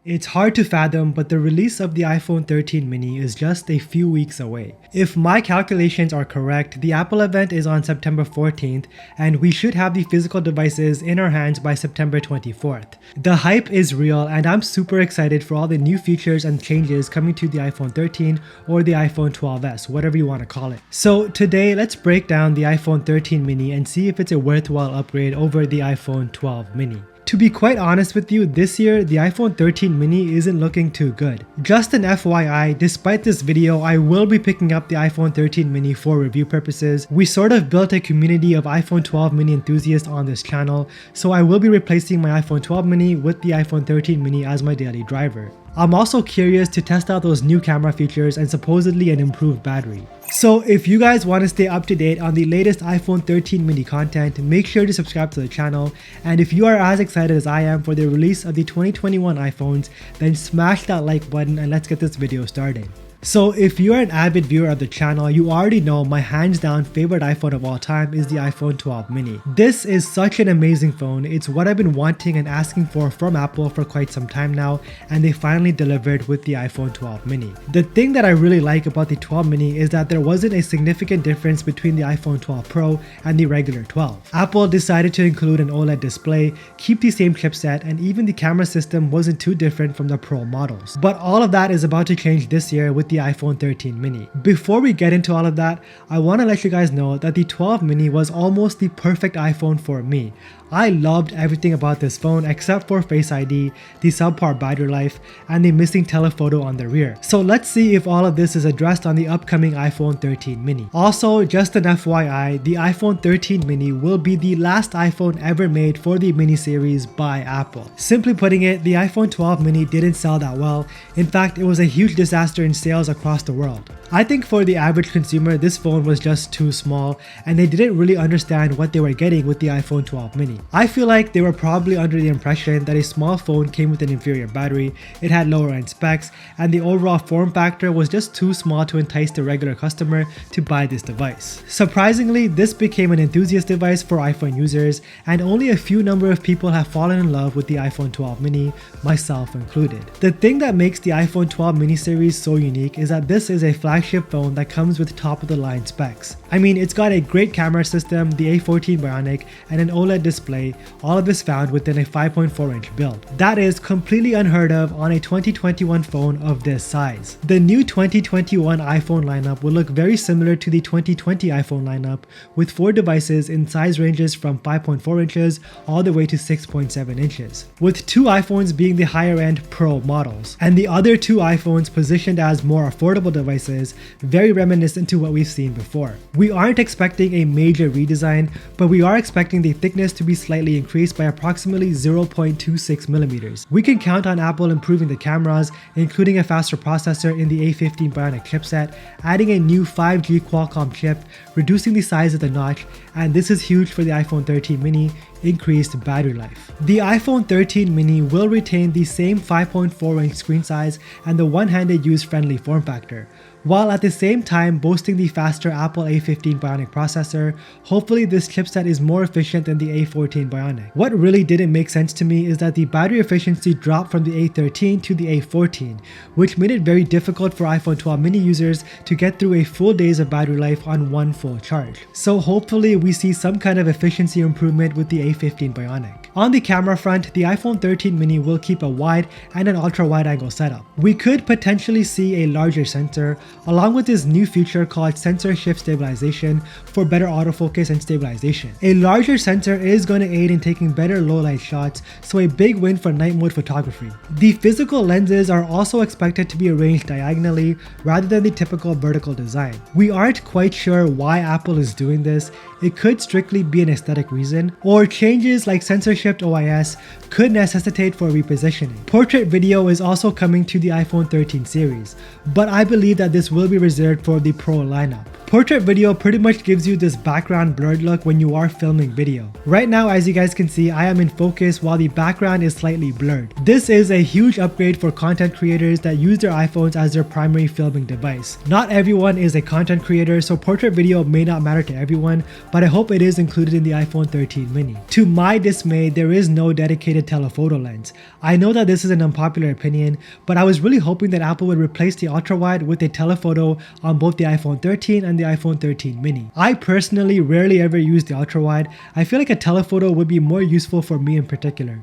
It's hard to fathom, but the release of the iPhone 13 mini is just a few weeks away. If my calculations are correct, the Apple event is on September 14th, and we should have the physical devices in our hands by September 24th. The hype is real, and I'm super excited for all the new features and changes coming to the iPhone 13 or the iPhone 12s, whatever you want to call it. So today, let's break down the iPhone 13 mini and see if it's a worthwhile upgrade over the iPhone 12 mini. To be quite honest with you, this year, the iPhone 13 mini isn't looking too good. Just an FYI, despite this video, I will be picking up the iPhone 13 mini for review purposes. We sort of built a community of iPhone 12 mini enthusiasts on this channel, so I will be replacing my iPhone 12 mini with the iPhone 13 mini as my daily driver. I'm also curious to test out those new camera features and supposedly an improved battery. So if you guys want to stay up to date on the latest iPhone 13 mini content, make sure to subscribe to the channel, and if you are as excited as I am for the release of the 2021 iPhones, then smash that like button and let's get this video started. So if you're an avid viewer of the channel, you already know my hands down favorite iPhone of all time is the iPhone 12 mini. This is such an amazing phone. It's what I've been wanting and asking for from Apple for quite some time now, and they finally delivered with the iPhone 12 mini. The thing that I really like about the 12 mini is that there wasn't a significant difference between the iPhone 12 Pro and the regular 12. Apple decided to include an OLED display, keep the same chipset, and even the camera system wasn't too different from the Pro models. But all of that is about to change this year with the iPhone 13 mini. Before we get into all of that, I want to let you guys know that the 12 mini was almost the perfect iPhone for me. I loved everything about this phone except for Face ID, the subpar battery life, and the missing telephoto on the rear. So let's see if all of this is addressed on the upcoming iPhone 13 mini. Also, just an FYI, the iPhone 13 mini will be the last iPhone ever made for the mini series by Apple. Simply putting it, the iPhone 12 mini didn't sell that well. In fact, it was a huge disaster in sales across the world. I think for the average consumer, this phone was just too small, and they didn't really understand what they were getting with the iPhone 12 mini. I feel like they were probably under the impression that a small phone came with an inferior battery, it had lower end specs, and the overall form factor was just too small to entice the regular customer to buy this device. Surprisingly, this became an enthusiast device for iPhone users, and only a few number of people have fallen in love with the iPhone 12 mini, myself included. The thing that makes the iPhone 12 mini series so unique is that this is a flagship phone that comes with top of the line specs. I mean, it's got a great camera system, the A15 Bionic, and an OLED display, all of this found within a 5.4 inch build. That is completely unheard of on a 2021 phone of this size. The new 2021 iPhone lineup will look very similar to the 2020 iPhone lineup, with 4 devices in size ranges from 5.4 inches all the way to 6.7 inches, with 2 iPhones being the higher end Pro models, and the other 2 iPhones positioned as more affordable devices, very reminiscent to what we've seen before. We aren't expecting a major redesign, but we are expecting the thickness to be slightly increased by approximately 0.26 millimeters. We can count on Apple improving the cameras, including a faster processor in the A15 Bionic Chipset, adding a new 5G Qualcomm chip, reducing the size of the notch, and this is huge for the iPhone 13 mini, increased battery life. The iPhone 13 mini will retain the same 5.4 inch screen size and the one-handed use-friendly form factor, while at the same time boasting the faster Apple A15 Bionic processor. Hopefully this chipset is more efficient than the A14 Bionic. What really didn't make sense to me is that the battery efficiency dropped from the A13 to the A14, which made it very difficult for iPhone 12 mini users to get through a full days of battery life on one full charge. So hopefully we see some kind of efficiency improvement with the A15 Bionic. On the camera front, the iPhone 13 mini will keep a wide and an ultra wide angle setup. We could potentially see a larger sensor, along with this new feature called sensor shift stabilization for better autofocus and stabilization. A larger sensor is going to aid in taking better low light shots, so a big win for night mode photography. The physical lenses are also expected to be arranged diagonally rather than the typical vertical design. We aren't quite sure why Apple is doing this. It could strictly be an aesthetic reason, or changes like sensor shift OIS could necessitate for repositioning. Portrait video is also coming to the iPhone 13 series, but I believe that this will be reserved for the Pro lineup. Portrait video pretty much gives you this background blurred look when you are filming video. Right now, as you guys can see, I am in focus while the background is slightly blurred. This is a huge upgrade for content creators that use their iPhones as their primary filming device. Not everyone is a content creator, so portrait video may not matter to everyone, but I hope it is included in the iPhone 13 mini. To my dismay, there is no dedicated telephoto lens. I know that this is an unpopular opinion, but I was really hoping that Apple would replace the ultra-wide with a telephoto on both the iPhone 13 and the iPhone 13 mini. I personally rarely ever use the ultra-wide. I feel like a telephoto would be more useful for me in particular.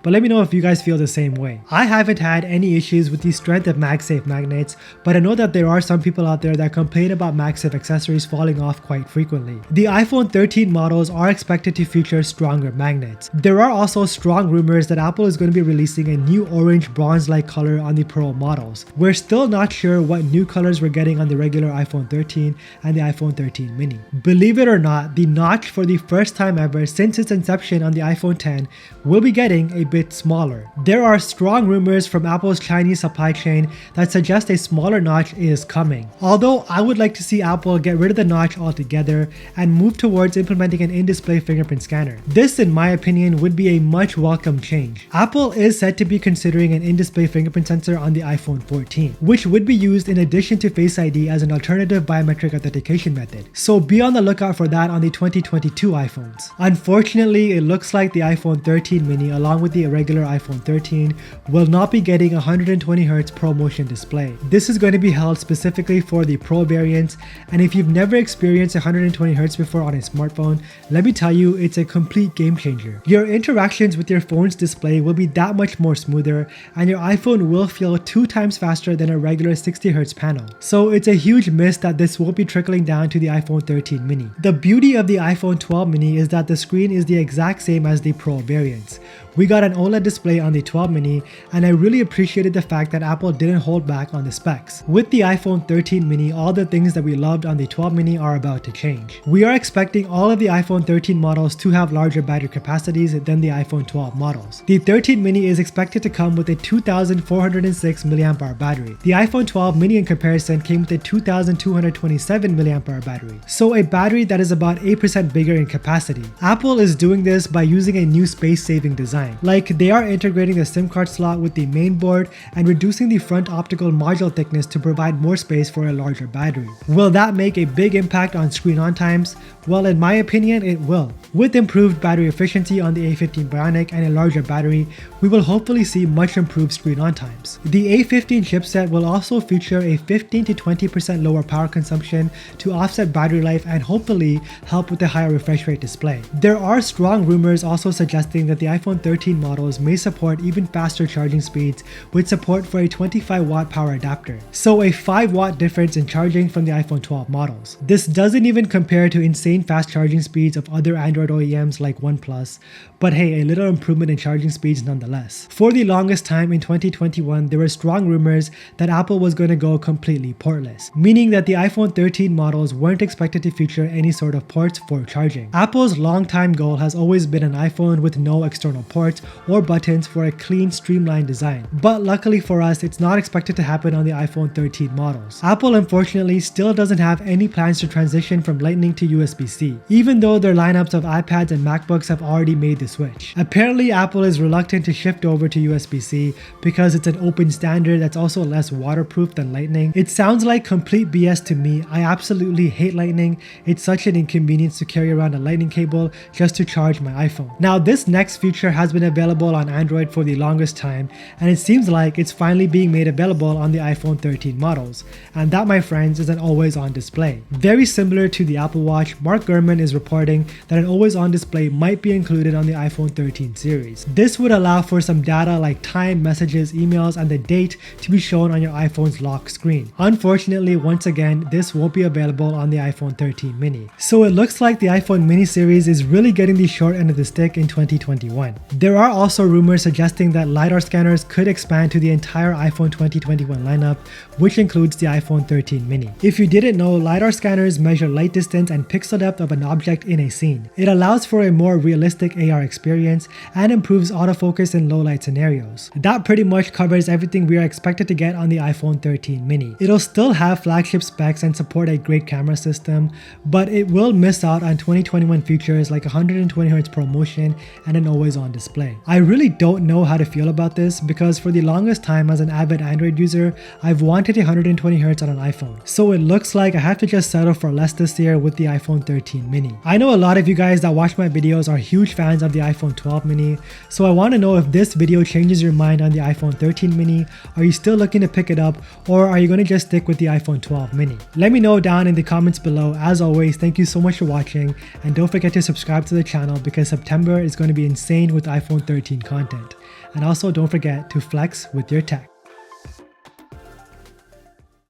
But let me know if you guys feel the same way. I haven't had any issues with the strength of MagSafe magnets, but I know that there are some people out there that complain about MagSafe accessories falling off quite frequently. The iPhone 13 models are expected to feature stronger magnets. There are also strong rumors that Apple is going to be releasing a new orange bronze-like color on the Pro models. We're still not sure what new colors we're getting on the regular iPhone 13 and the iPhone 13 mini. Believe it or not, the notch for the first time ever since its inception on the iPhone 10 will be getting a bit smaller. There are strong rumors from Apple's Chinese supply chain that suggest a smaller notch is coming. Although I would like to see Apple get rid of the notch altogether and move towards implementing an in-display fingerprint scanner. This, in my opinion, would be a much welcome change. Apple is said to be considering an in-display fingerprint sensor on the iPhone 14, which would be used in addition to Face ID as an alternative biometric authentication method. So be on the lookout for that on the 2022 iPhones. Unfortunately, it looks like the iPhone 13 mini along with the regular iPhone 13 will not be getting 120Hz ProMotion display. This is going to be held specifically for the Pro variants, and if you've never experienced 120Hz before on a smartphone, let me tell you, it's a complete game changer. Your interactions with your phone's display will be that much more smoother, and your iPhone will feel 2 times faster than a regular 60Hz panel. So it's a huge miss that this won't be trickling down to the iPhone 13 mini. The beauty of the iPhone 12 mini is that the screen is the exact same as the Pro variants. We got an OLED display on the 12 mini, and I really appreciated the fact that Apple didn't hold back on the specs. With the iPhone 13 mini, all the things that we loved on the 12 mini are about to change. We are expecting all of the iPhone 13 models to have larger battery capacities than the iPhone 12 models. The 13 mini is expected to come with a 2406 mAh battery. The iPhone 12 mini in comparison came with a 2227 mAh battery. So a battery that is about 8% bigger in capacity. Apple is doing this by using a new space-saving design. Like, they are integrating the SIM card slot with the main board and reducing the front optical module thickness to provide more space for a larger battery. Will that make a big impact on screen on times? Well, in my opinion, it will. With improved battery efficiency on the A15 Bionic and a larger battery, we will hopefully see much improved screen on times. The A15 chipset will also feature a 15 to 20% lower power consumption to offset battery life and hopefully help with a higher refresh rate display. There are strong rumors also suggesting that the iPhone 13 models may support even faster charging speeds with support for a 25-watt power adapter. So a 5-watt difference in charging from the iPhone 12 models. This doesn't even compare to insane fast charging speeds of other Android OEMs like OnePlus, but hey, a little improvement in charging speeds nonetheless. For the longest time in 2021, there were strong rumors that Apple was going to go completely portless, meaning that the iPhone 13 models weren't expected to feature any sort of ports for charging. Apple's long-time goal has always been an iPhone with no external ports or buttons for a clean, streamlined design. But luckily for us, it's not expected to happen on the iPhone 13 models. Apple unfortunately still doesn't have any plans to transition from Lightning to USB-C, even though their lineups of iPads and MacBooks have already made the switch. Apparently, Apple is reluctant to shift over to USB-C because it's an open standard that's also less waterproof than Lightning. It sounds like complete BS to me. I absolutely hate Lightning. It's such an inconvenience to carry around a Lightning cable just to charge my iPhone. Now, this next feature has been available on Android for the longest time, and it seems like it's finally being made available on the iPhone 13 models. And that, my friends, is an always-on display. Very similar to the Apple Watch, Mark Gurman is reporting that an always-on display might be included on the iPhone 13 series. This would allow for some data like time, messages, emails, and the date to be shown on your iPhone's lock screen. Unfortunately, once again, this won't be available on the iPhone 13 mini. So it looks like the iPhone mini series is really getting the short end of the stick in 2021. There are also rumors suggesting that Lidar scanners could expand to the entire iPhone 2021 lineup, which includes the iPhone 13 mini. If you didn't know, Lidar scanners measure light distance and pixel depth of an object in a scene. It allows for a more realistic AR experience and improves autofocus in low light scenarios. That pretty much covers everything we are expected to get on the iPhone 13 mini. It'll still have flagship specs and support a great camera system, but it will miss out on 2021 features like 120Hz ProMotion and an always-on display. I really don't know how to feel about this because for the longest time as an avid Android user, I've wanted 120Hz on an iPhone. So it looks like I have to just settle for less this year with the iPhone 13 mini. I know a lot of you guys that watch my videos are huge fans of the iPhone 12 mini, so I want to know if this video changes your mind on the iPhone 13 mini. Are you still looking to pick it up, or are you going to just stick with the iPhone 12 mini? Let me know down in the comments below. As always, thank you so much for watching, and don't forget to subscribe to the channel because September is going to be insane with iPhone 13 content. And also don't forget to flex with your tech.